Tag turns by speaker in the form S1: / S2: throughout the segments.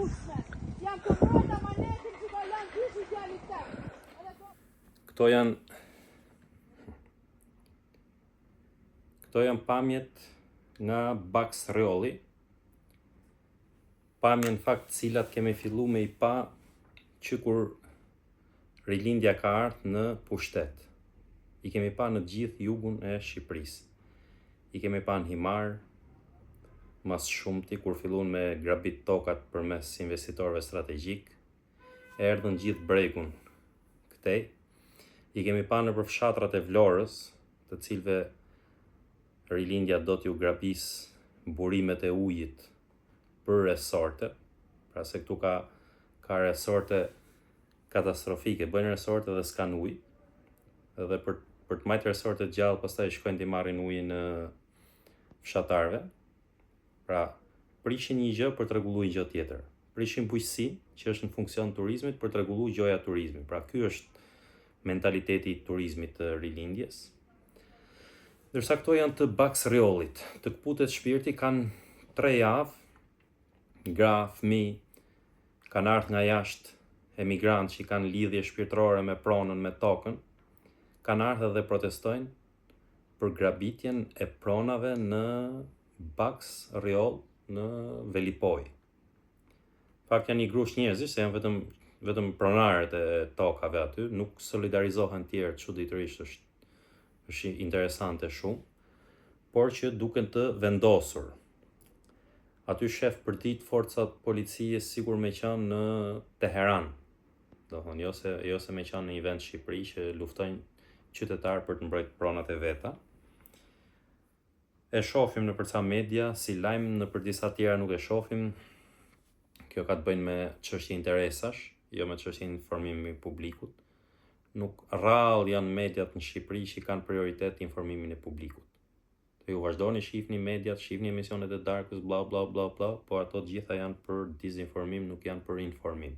S1: pushme. Jam të mbrojta manetin që ka lanë dyshi djalit tem.
S2: Këto janë pamjet nga Baks Reolli. Pamje në fakt cilat kemi fillu me I pa që kur rilindja ka ardhur në pushtet. I kemi pa në gjithë jugun e Shqipërisë. I kemi pa në Himar, mas shumti kur fillun me grabit tokat përmes investitorëve strategjik, erdhën gjithë bregun këtej. I kemi pa në përfshatrat e Vlorës, të cilve rilindja do t'ju grabis burimet e ujit për resorte, pra se këtu ka resorte katastrofike, bëjnë resorte dhe s'kan ujë, edhe për të majtë resorte gjallë, pastaj shkojnë t'i marrin ujin në fshatarve, pra prishin një gjë për të rregulluar një gjë tjetër. Prishin bujqësinë, që është në funksion turizmit, për të rregulluar gjoja turizmit. Pra ky është mentaliteti I turizmit të rilindjes. Ndërsa këto janë të Baks Reollit, të kputet shpirti, kanë 3 javë, gra, fëmijë, kanë ardhur nga jashtë, emigrantë që kanë lidhje shpirtërore me pronën, me tokën, kanë ardhur dhe protestojnë për grabitjen e pronave në Baks Reoll në Velipoj. Fakt janë një grush njerëzish, se janë vetëm pronarët e tokave aty, nuk solidarizohen tjerë, çuditërisht është interesante shumë, por që duken të vendosur. Aty shef për ditë forcat policie sigur me qenë në Teheran, do thonë jo se me qenë në një vend Shqipëri që luftojnë qytetarë për të mbrojtur pronat e veta. E shohim në përca media, si lajm, në për disa tjera nuk e shohim. Kjo ka të bëjnë me çështje interesash, jo me çështje informimi publikut. Nuk rrallë janë mediat në Shqipëri që kanë prioritet informimin e publikut. Ju vazhdoni shihni mediat, shihni emisionet e darkës, bla bla bla bla, por ato gjitha janë për dizinformim, nuk janë për informim.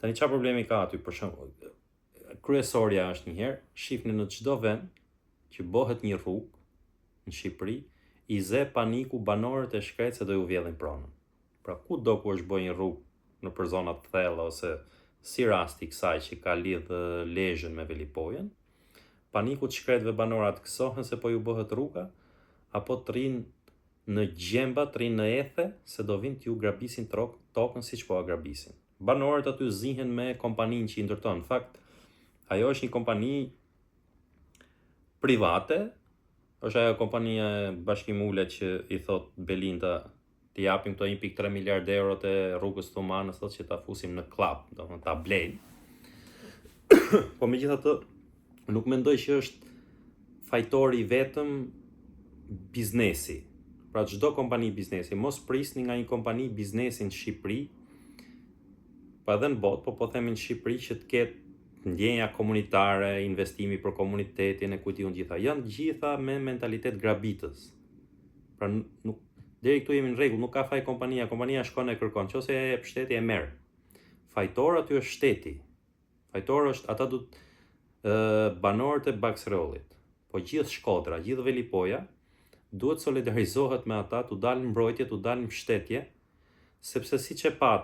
S2: Tani çfarë problemi ka aty? Për shembull, kryesorja është një herë, shihni në çdo vend që bëhet një rrugë në Shqipëri, I ze paniku banorët e shkret se do ju vjedhin pronën. Pra kudo ku është bërë një rrugë në për zona të thella ose si rasti kësaj që ka lidh Lezhën me Velipojën, paniku të shkretëve banorat kësohen se po ju bëhet rruga, apo të rinë në gjemba, të rinë në ethe, se do vinë t'ju grabisin tokën si që po a grabisin. Banorët aty zihen me kompaninë që I ndërton. Në fakt, ajo është një kompani private, është ajo kompania e Bashkim Ullet që I thot Belinda, t'i japim këto 1.3 miliard euro të rrugës Thumanës, thot që ta fusim në klap, do të ta blejnë. Po megjithatë, nuk mendoj që është fajtori vetëm biznesi. Pra çdo kompani biznesi, mos prisni nga një kompani biznesi në Shqipëri, pa edhe në botë, po themi në Shqipëri që të ketë ndjenja komunitare, investimi për komunitetin e kujt diun gjitha. Janë gjitha me mentalitet grabitës. Pra deri këtu jemi në rregull, nuk ka faj kompania shkon e kërkon, nëse e jep shteti e merr. Fajtor aty është shteti. Fajtor është ata banorët e Baks Reollit. Po gjithë Shkodra, gjithë Velipoja duhet solidarizohet me ata, t'u dalë mbrojtje, t'u dalë mbështetje, sepse siç e pat,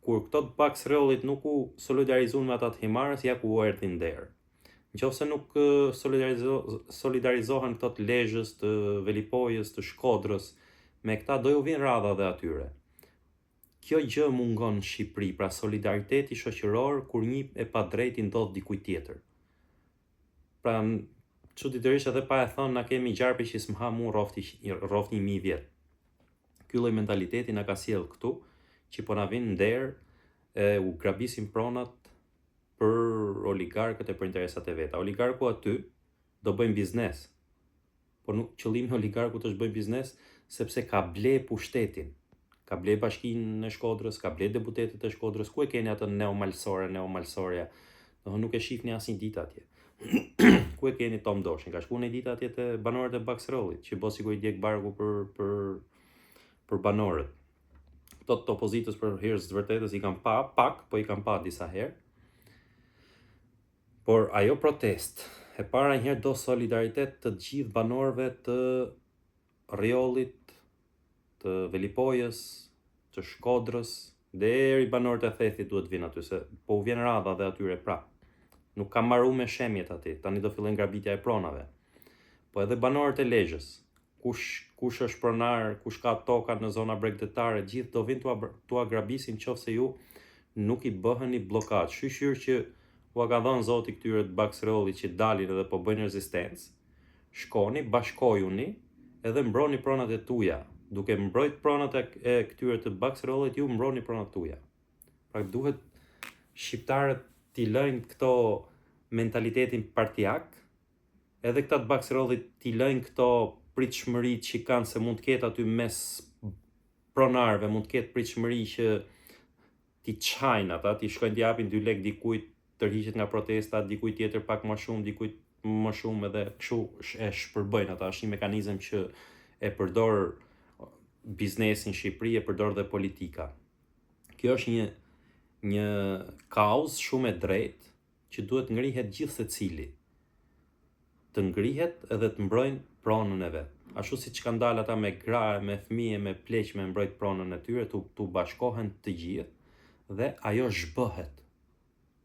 S2: kur këto të Baks Reollit nuk u solidarizuan me ata të Himarës, ja ku u erdhin nder. Nëse nuk solidarizohen këto të Lezhës, të Velipojës, të Shkodrës, me këta do ju vinë radha dhe atyre. Kjo gjë mungon në Shqipëri, pra solidariteti shoqëror kur një e padrejti ndodh dikujt tjetër. Pra çuditërisht edhe pa e thënë, na kemi gjarpe që s'mha mu rrofti 1000 vjet. Ky lloj mentaliteti na ka sjell këtu, që po na vinë nder e u grabisin pronat për oligarkët e për interesat e veta. Oligarku aty do bëjnë biznes. Po nuk qëllimi I oligarkut është bëjnë biznes sepse ka ble pushtetin. Ka ble bashkinë e Shkodrës, ka ble deputetët e Shkodrës. Ku e keni atë neomalsorja? Do nuk e shihni asnjë ditë atje. Ku e keni Tom Doshin? Ka shku një ditë atje te banorët e Baks Reollit, që bo sigur I djeg barku për banorët. Këto të opozitës për herës të vërtetës I kam pa pak, po I kam pa disa herë. Por ajo protest, e para njëherë do solidaritet të gjithë banorëve të Reollit, të Velipojës, të Shkodrës, deri banorët e Thethit duhet vinë aty, se po u vjen radha dhe atyre prap. Nuk ka marru me shemjet aty, tani do fillojnë grabitja e pronave. Po edhe banorët e Lezhës, kush është pronar, kush ka toka në zona bregdetare, gjithë do vinë tua grabisin qofse ju nuk i bëheni bllokat. Shqyr që ua ka dhënë Zoti këtyre të Baksrollit që dalin edhe po bëjnë rezistencë, shkoni, bashkojuni edhe mbroni pronat e tuja. Duke mbrojt pronat e këtyre të Baksrollit, ju mbroni pronat tuja. Pra duhet shqiptarët t'i lëjnë këto mentalitetin partijak, edhe këta të Baksrollit t'i lëjnë këto pritshmëri që kanë se mund të ketë aty mes pronarve, mund të ketë pritshmëri që t'i çajnë ata, t'i shkojnë t'i japin 2 lekë dikujt, tërhiqet nga protesta, dikujt tjetër pak më shumë, dikujt më shumë, edhe kështu e shpërbëjnë ata. Është një mekanizëm që e përdor biznesin Shqipëri, e përdor dhe politika. Kjo është një kauzë shumë e drejtë që duhet ngrihet gjithë secili. Të ngrihet edhe të mbrojnë pronën e vet. Ashtu siç kanë dalë ata me gra, me fëmijë, me pleq, me mbrojt pronën e tyre, tu bashkohen të gjithë dhe ajo zhbëhet.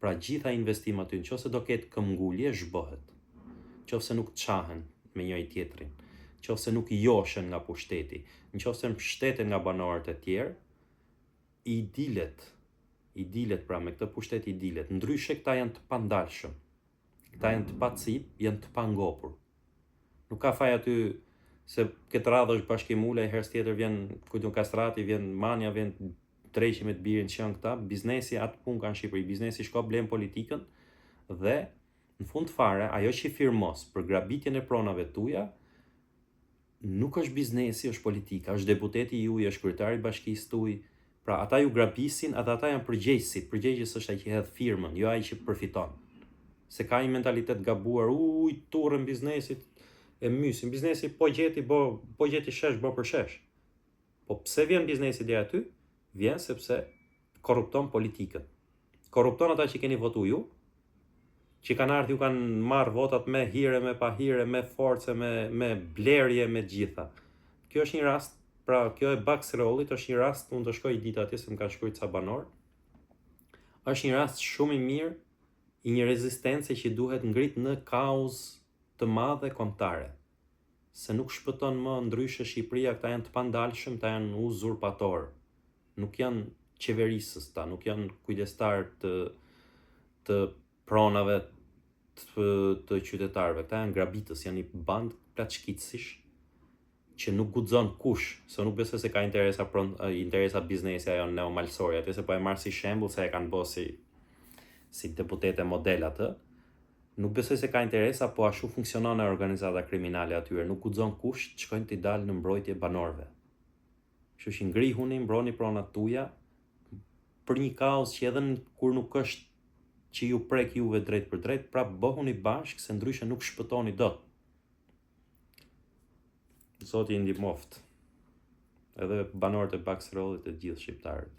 S2: Pra gjitha investim aty, nëse do ketë këmbgulje, zhbëhet. Nëse nuk çahen me njëri tjetrin, nëse nuk joshen nga pushteti, nëse mbështeten nga banorët e tjerë, i dilet pra me këtë pushtet i dilet. Ndryshe këta janë të pandalshëm. Këta janë të pacip, janë të pangopur. Nuk ka faj aty se këtë radhë është bashkimule, herës tjetër vjen kujtun kastrati, vjen manja, vjen treqi me të birin që janë këta. Biznesi atë punë ka në Shqipëri, biznesi shko blen politikën dhe në fund fare, ajo që i firmos për grabitjen e pronave tuja, nuk është biznesi, është politika, është deputeti juj, është kryetari bashkisë tuj. Pra ata ju grabisin, ata janë përgjegjësit. Përgjegjës është ai që hedh firmën, jo ai që përfiton. Se ka një mentalitet gabuar, turën biznesit e mysin. Biznesi po gjeti shesh, bo për shesh. Po pse vjen biznesi deri aty? Vjen sepse korrupton politikën. Korrupton ata që keni votu ju, që kanë ardhur, ju kanë marrë votat me hire, me pa hire, me force, me blerje, me gjitha. Kjo është një rast, pra kjo e Baksrollit është një rast, unë do shkoj ditë atje se më kanë shkruajtur ca banor. Është një rast shumë i mirë i një rezistence që duhet ngrit në kauzë të madhe kombëtare. Se nuk shpëton më ndryshe Shqipëria, këta janë të pandalshëm, këta janë uzurpator. Nuk janë qeverisës ta, nuk janë kujdestar të pronave të qytetarëve. Këta janë grabitës, janë një band plaçkitësish që nuk guxon kush, se nuk besoj se ka interesa biznesi ajo neomalsori, atë se po e marr si shembull se e kanë bërë si deputete model atë. Nuk besoj se ka interesa, po ashtu funksionon organizata kriminale atyre, nuk guxon kush të shkojnë të dalë në mbrojtje banorëve. Kështu që ngrihuni, mbroni pronat tuja për një kauzë që edhe kur nuk është që ju prek juve drejt për drejt, pra bëhuni bashkë se ndryshe nuk shpëtoni dot. Zoti i ndihmoft edhe banorët e Baksrollit e gjithë shqiptarët.